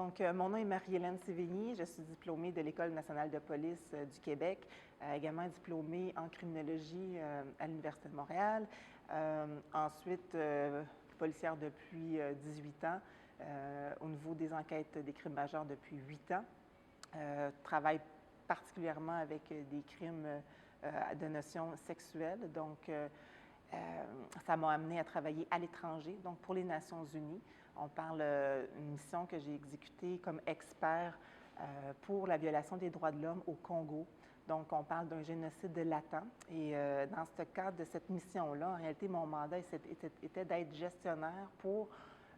Donc, mon nom est Marie-Hélène Sévigny. Je suis diplômée de l'École nationale de police du Québec, également diplômée en criminologie à l'Université de Montréal. Ensuite, policière depuis 18 ans, au niveau des enquêtes des crimes majeurs depuis 8 ans. Travaille particulièrement avec des crimes de notion sexuelle. Donc, ça m'a amené à travailler à l'étranger, donc pour les Nations unies. On parle d'une mission que j'ai exécutée comme expert pour la violation des droits de l'homme au Congo. Donc, on parle d'un génocide latent. Et dans ce cadre de cette mission-là, en réalité, mon mandat était d'être gestionnaire pour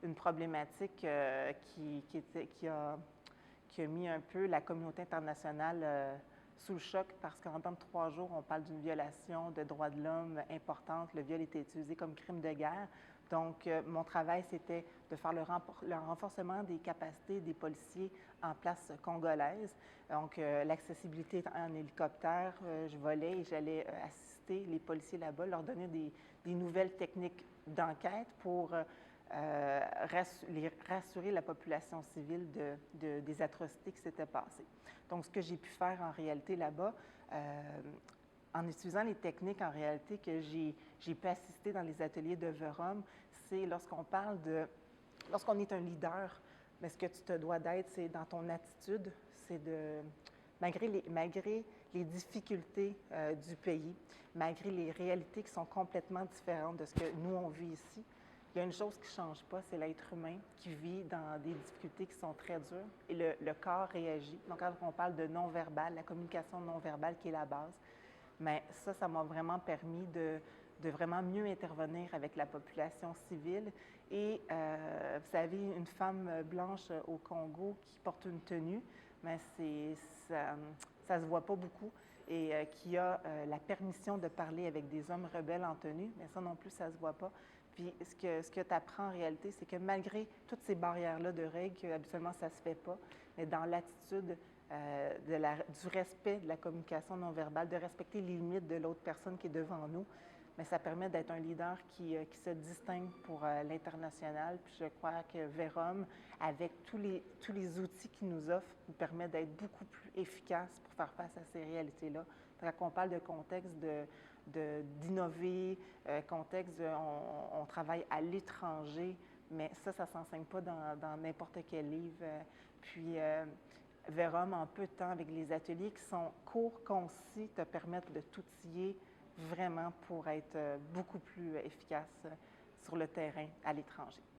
une problématique qui a mis un peu la communauté internationale sous le choc parce qu'en dans 3 jours, on parle d'une violation de droits de l'homme importante. Le viol était utilisé comme crime de guerre. Donc, mon travail, c'était de faire le renforcement des capacités des policiers en place congolaise. Donc, l'accessibilité en hélicoptère, je volais et j'allais assister les policiers là-bas, leur donner des nouvelles techniques d'enquête pour rassurer la population civile des atrocités qui s'étaient passées. Donc, ce que j'ai pu faire en réalité là-bas, en utilisant les techniques en réalité que j'ai pu assister dans les ateliers de Vérum, c'est lorsqu'on est un leader, mais ce que tu te dois d'être, c'est dans ton attitude, c'est malgré les difficultés du pays, malgré les réalités qui sont complètement différentes de ce que nous, on vit ici, il y a une chose qui ne change pas, c'est l'être humain qui vit dans des difficultés qui sont très dures et le corps réagit. Donc, quand on parle de non-verbal, la communication non-verbale qui est la base, mais ça m'a vraiment permis de vraiment mieux intervenir avec la population civile. Et vous savez, une femme blanche au Congo qui porte une tenue, mais ça ne se voit pas beaucoup, et qui a la permission de parler avec des hommes rebelles en tenue, mais ça non plus, ça ne se voit pas. Puis ce que tu apprends en réalité, c'est que malgré toutes ces barrières-là de règles, que habituellement ça ne se fait pas, mais dans l'attitude du respect de la communication non verbale, de respecter les limites de l'autre personne qui est devant nous, mais ça permet d'être un leader qui se distingue pour l'international. Puis je crois que Vérum, avec tous les outils qu'il nous offre, nous permet d'être beaucoup plus efficace pour faire face à ces réalités-là. Quand on parle de contexte d'innover, on travaille à l'étranger, mais ça ne s'enseigne pas dans n'importe quel livre. Puis, Vérum, en peu de temps, avec les ateliers qui sont courts, concis, te permettent de t'outiller vraiment pour être beaucoup plus efficace sur le terrain à l'étranger.